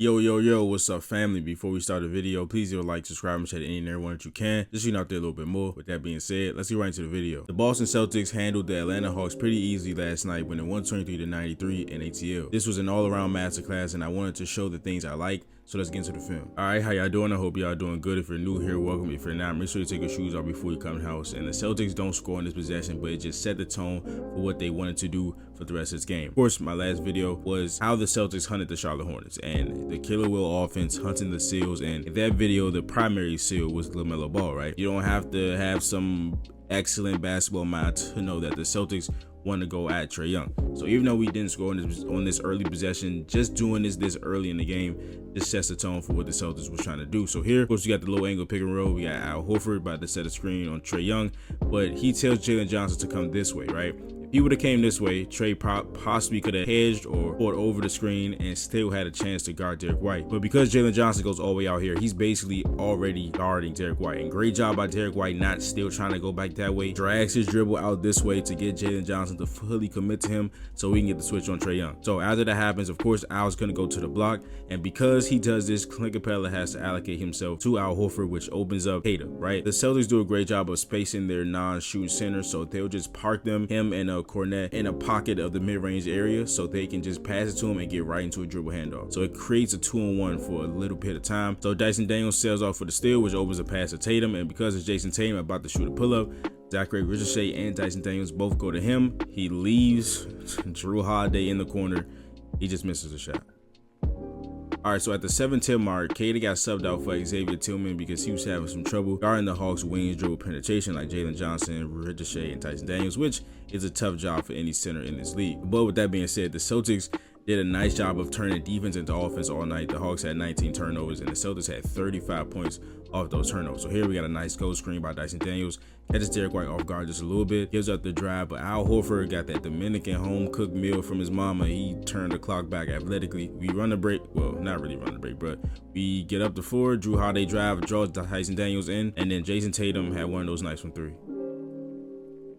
Yo, what's up, family? Before we start the video, please leave a like, subscribe, and share any and everyone that you can. Just so you know out there a little bit more. With that being said, let's get right into the video. The Boston Celtics handled the Atlanta Hawks pretty easily last night, winning 123-93 in ATL. This was an all-around masterclass, and I wanted to show the things I like. So let's get into the film. All right, how y'all doing? I hope y'all doing good. If you're new here, welcome. If you're not, make sure you take your shoes off before you come in the house. And the Celtics don't score in this possession, but it just set the tone for what they wanted to do for the rest of this game. Of course, my last video was how the Celtics hunted the Charlotte Hornets and the killer wheel offense hunting the seals. And in that video, the primary seal was LaMelo Ball, right? You don't have to have some excellent basketball mind to know that the Celtics want to go at Trae Young. So even though we didn't score on this early possession, just doing this early in the game just sets the tone for what the Celtics was trying to do. So here, of course, we got the low angle pick and roll. We got Al Horford about to set a screen on Trae Young, but he tells Jalen Johnson to come this way, right? If he would have came this way, Trae possibly could have hedged or poured over the screen and still had a chance to guard Derek White. But because Jalen Johnson goes all the way out here, he's basically already guarding Derek White. And great job by Derek White not still trying to go back that way. Drags his dribble out this way to get Jalen Johnson to fully commit to him so we can get the switch on Trae Young. So after that happens, of course, Al's going to go to the block. And because he does this, Clint Capella has to allocate himself to Al Horford, which opens up Tatum, right? The Celtics do a great job of spacing their non-shooting centers, so they'll just park him and Cornette in a pocket of the mid-range area so they can just pass it to him and get right into a dribble handoff. So it creates a 2-on-1 for a little bit of time. So Dyson Daniels sails off for the steal, which opens a pass to Tatum, and because it's Jason Tatum about to shoot a pull-up, Zachary Ricochet and Dyson Daniels both go to him. He leaves Drew Holiday in the corner. He just misses the shot. All right, so at the 7-10 mark, Katie got subbed out for Xavier Tillman because he was having some trouble guarding the Hawks' wings dribble penetration like Jalen Johnson, Ricochet, and Tyson Daniels, which is a tough job for any center in this league. But with that being said, the Celtics did a nice job of turning defense into offense all night. The Hawks had 19 turnovers and the Celtics had 35 points off those turnovers. So here we got a nice goal screen by Dyson Daniels. Catches Derek White off guard just a little bit, gives up the drive, but Al Horford got that Dominican home cooked meal from his mama. He turned the clock back athletically. We run the break, well, not really run the break, but we get up the floor. Drew Holiday drive, draws Dyson Daniels in, and then Jason Tatum had one of those nights from three.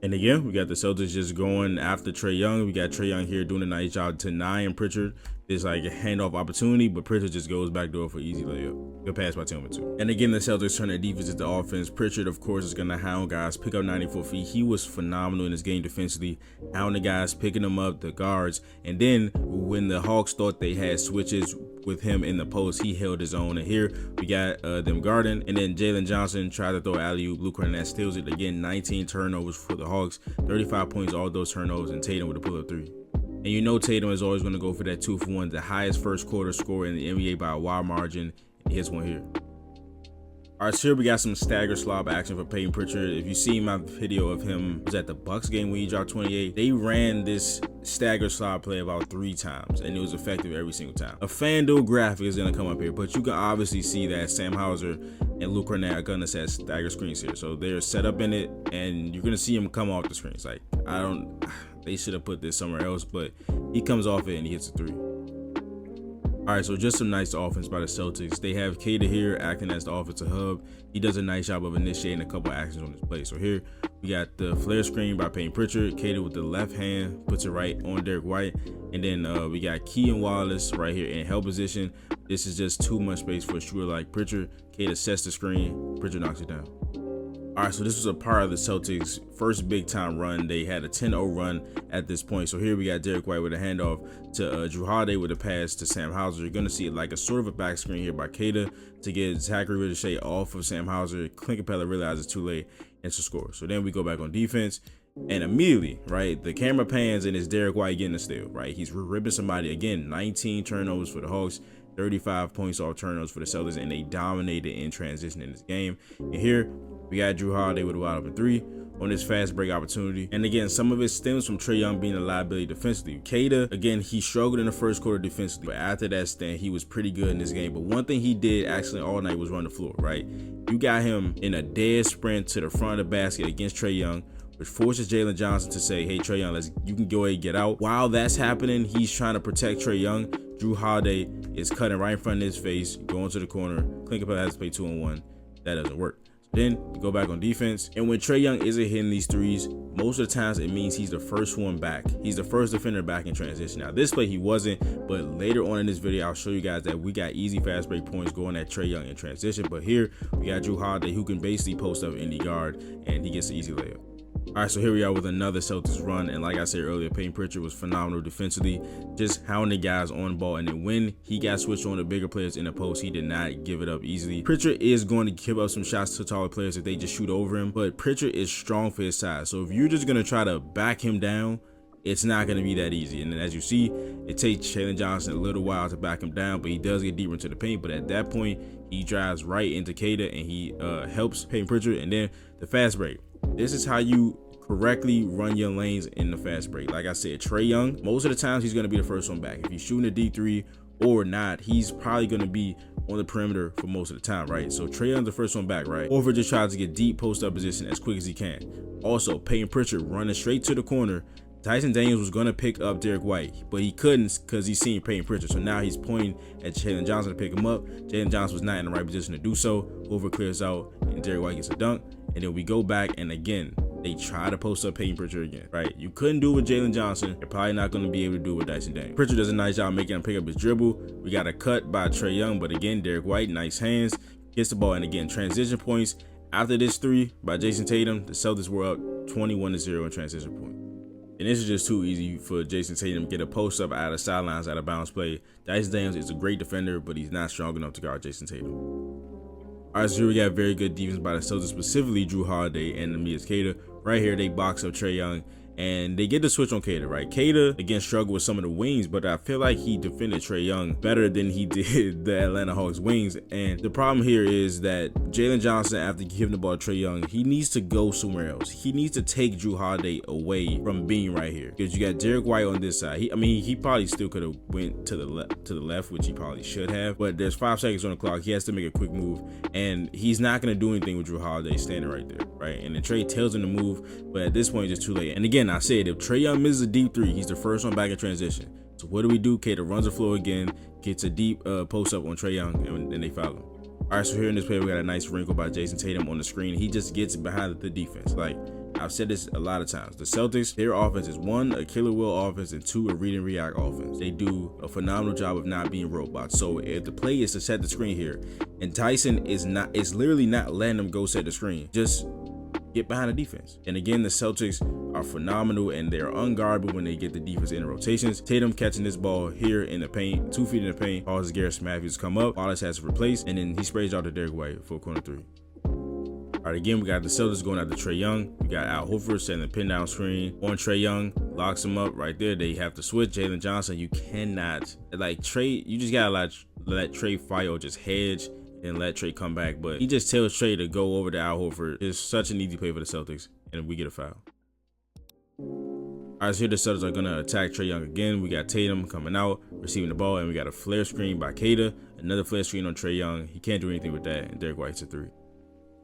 And again, we got the Celtics just going after Trae Young. We got Trae Young here doing a nice job to Nye Pritchard. There's like a handoff opportunity, but Pritchard just goes back door for easy layup. Good pass by Tillman too. And again, the Celtics turn their defense into offense. Pritchard, of course, is gonna hound guys, pick up 94 feet. He was phenomenal in this game defensively, hounding guys, picking them up, the guards. And then when the Hawks thought they had switches with him in the post, he held his own. And here we got them guarding, and then Jalen Johnson tried to throw alley-oop. Luke Cornette steals it. Again, 19 turnovers for the Hawks, 35 points, all those turnovers, and Tatum with a pull-up three. And you know Tatum is always going to go for that 2-for-1, the highest first quarter score in the NBA by a wide margin. He hits one here. All right, so here we got some stagger slob action for Peyton Pritchard. If you see my video of him, it was at the Bucks game when he dropped 28. They ran this stagger slob play about 3 times, and it was effective every single time. A FanDuel graphic is going to come up here, but you can obviously see that Sam Hauser and Luke Cornette are going to set stagger screens here. So they're set up in it, and you're going to see him come off the screens. Like, they should have put this somewhere else, but he comes off it and he hits a 3. All right, so just some nice offense by the Celtics. They have Kata here acting as the offensive hub. He does a nice job of initiating a couple actions on this play. So here we got the flare screen by Peyton Pritchard. Kata with the left hand puts it right on Derek White. And then we got Keaton Wallace right here in help position. This is just too much space for a shooter like Pritchard. Kata sets the screen. Pritchard knocks it down. All right, so this was a part of the Celtics' first big-time run. They had a 10-0 run at this point. So here we got Derek White with a handoff to Drew Holiday with a pass to Sam Hauser. You're going to see like a sort of a back screen here by Kata to get Zachary Ricochet off of Sam Hauser. Clint Capella realizes too late and to score. So then we go back on defense. And immediately, right, the camera pans and it's Derek White getting the steal, right? He's ripping somebody. Again, 19 turnovers for the Hawks, 35 points off turnovers for the Celtics, and they dominated in transition in this game. And here we got Drew Holiday with a wide open 3 on this fast break opportunity. And again, some of it stems from Trae Young being a liability defensively. Kata, again, he struggled in the first quarter defensively, but after that stand, he was pretty good in this game. But one thing he did actually all night was run the floor, right? You got him in a dead sprint to the front of the basket against Trae Young, which forces Jalen Johnson to say, hey, Trae Young, you can go ahead and get out. While that's happening, he's trying to protect Trae Young. Drew Holiday is cutting right in front of his face, going to the corner. Clint Capella has to play 2-on-1. That doesn't work. Then we go back on defense, and when Trae Young isn't hitting these threes, most of the times it means he's the first one back. He's the first defender back in transition. Now this play he wasn't, but later on in this video I'll show you guys that we got easy fast break points going at Trae Young in transition. But here we got Jrue Holiday, who can basically post up any guard, and he gets an easy layup. All right, so here we are with another Celtics run, and like I said earlier, Peyton Pritchard was phenomenal defensively, just hounding guys on ball, and then when he got switched on to bigger players in the post, he did not give it up easily. Pritchard is going to give up some shots to taller players if they just shoot over him, but Pritchard is strong for his size, so if you're just going to try to back him down, it's not going to be that easy. And then as you see, it takes Jalen Johnson a little while to back him down, but he does get deeper into the paint. But at that point, he drives right into Kata, and he helps Peyton Pritchard. And then the fast break. This is how you correctly run your lanes in the fast break. Like I said, Trae Young, most of the times he's going to be the first one back. If he's shooting a D3 or not, he's probably going to be on the perimeter for most of the time, right? So Trae Young's the first one back, right? Horford just tries to get deep post-up position as quick as he can. Also, Peyton Pritchard running straight to the corner. Tyson Daniels was going to pick up Derek White, but he couldn't because he's seen Peyton Pritchard. So now he's pointing at Jalen Johnson to pick him up. Jalen Johnson was not in the right position to do so. Horford clears out, and Derek White gets a dunk. And then we go back, and again, they try to post up Peyton Pritchard again, right? You couldn't do it with Jalen Johnson. You're probably not going to be able to do it with Dyson Daniels. Pritchard does a nice job making him pick up his dribble. We got a cut by Trae Young, but again, Derek White, nice hands, gets the ball. And again, transition points. After this three by Jason Tatum, the Celtics were up 21-0 in transition point. And this is just too easy for Jason Tatum to get a post up out of sidelines, out of bounds play. Dyson Daniels is a great defender, but he's not strong enough to guard Jason Tatum. All right, so here we got very good defense by the Celtics, specifically Jrue Holiday and Amias Kata. Right here, they box up Trae Young, and they get the switch on Kata, right? Kata, again, struggled with some of the wings, but I feel like he defended Trae Young better than he did the Atlanta Hawks wings. And the problem here is that Jalen Johnson, after giving the ball to Trae Young, he needs to go somewhere else. He needs to take Jrue Holiday away from being right here, because you got Derek White on this side. He probably still could have went to the left, which he probably should have, but there's 5 seconds on the clock. He has to make a quick move, and he's not going to do anything with Jrue Holiday standing right there, right? And then Trae tells him to move, but at this point, it's just too late. And again, I said, if Trae Young misses a deep three, he's the first one back in transition. So what do? Kata runs the floor again, gets a deep post up on Trae Young, and then they foul him. All right, so here in this play, we got a nice wrinkle by Jason Tatum on the screen. He just gets behind the defense. Like, I've said this a lot of times. The Celtics, their offense is 1, a killer wheel offense, and 2, a read and react offense. They do a phenomenal job of not being robots. So if the play is to set the screen here, and Tyson is literally not letting them go set the screen, just get behind the defense. And again, the Celtics are phenomenal, and they're unguardable when they get the defense in rotations. Tatum catching this ball here in the paint, 2 feet in the paint, causes Garrett Matthews to come up. Wallace has to replace, and then he sprays out to Derek White for a corner 3. All right, again, we got the Celtics going after Trae Young. We got Al Horford setting the pin down screen on Trae Young, locks him up right there. They have to switch. Jalen Johnson, you cannot, like Trae, you just gotta let Trae fight or just hedge and let Trae come back. But he just tells Trae to go over to Al Horford. It's such an easy play for the Celtics, and we get a foul. All right, so here the Celtics are gonna attack Trae Young again. We got Tatum coming out, receiving the ball, and we got a flare screen by Kata. Another flare screen on Trae Young. He can't do anything with that, and Derek White's a 3.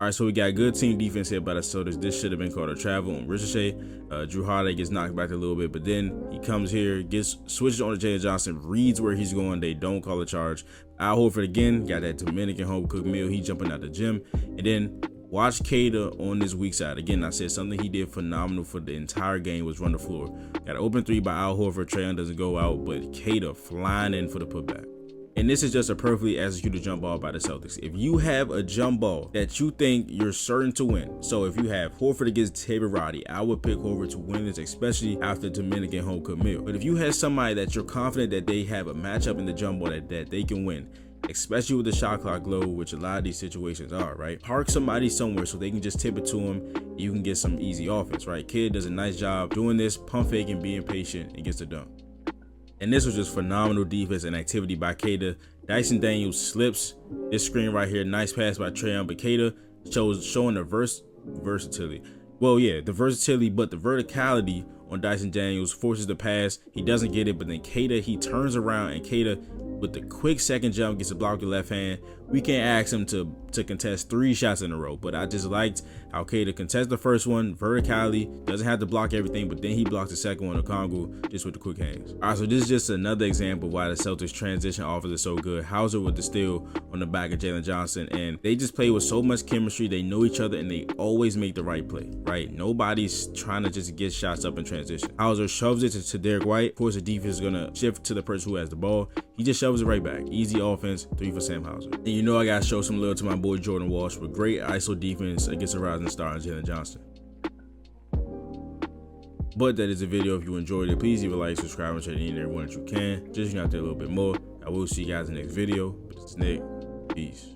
All right, so we got good team defense here by the Celtics. This should have been called a travel on Ricochet. Jrue Holiday gets knocked back a little bit, but then he comes here, gets switches on to Jalen Johnson, reads where he's going. They don't call a charge. Al Horford again, got that Dominican home cooked meal. He jumping out the gym. And then watch Kata on this weak side. Again, I said something he did phenomenal for the entire game was run the floor. Got an open 3 by Al Horford. Trae Young doesn't go out, but Kata flying in for the putback. And this is just a perfectly executed jump ball by the Celtics. If you have a jump ball that you think you're certain to win, so if you have Horford against Tabarati, I would pick Horford to win this, especially after Dominican home cooked meal. But if you have somebody that you're confident that they have a matchup in the jump ball that they can win, especially with the shot clock low, which a lot of these situations are, right? Park somebody somewhere so they can just tip it to him. You can get some easy offense, right? Kid does a nice job doing this, pump faking, being patient, and gets the dunk. And this was just phenomenal defense and activity by Kata. Dyson Daniels slips this screen right here. Nice pass by Trae Young, but Kata showing the versatility. Well, yeah, the versatility, but the verticality on Dyson Daniels forces the pass. He doesn't get it, but then Kata, he turns around, and Kata, with the quick second jump, gets a block with the left hand. We can't ask him to to contest 3 shots in a row. But I just liked how K to contest the first one vertically, doesn't have to block everything, but then he blocked the second one, Okongwu, just with the quick hands. All right, so this is just another example of why the Celtics transition offense is so good. Hauser with the steal on the back of Jalen Johnson, and they just play with so much chemistry. They know each other, and they always make the right play, right? Nobody's trying to just get shots up in transition. Hauser shoves it to Derek White. Of course, the defense is gonna shift to the person who has the ball. He just shoves it right back. Easy offense, 3 for Sam Hauser. And you know I gotta show some love to my boy Jordan Walsh with great ISO defense against a rising star in Jalen Johnson. But that is the video. If you enjoyed it, please leave a like, subscribe, and share any and everyone that you can. Just out there a little bit more. I will see you guys in the next video. But it's Nick. Peace.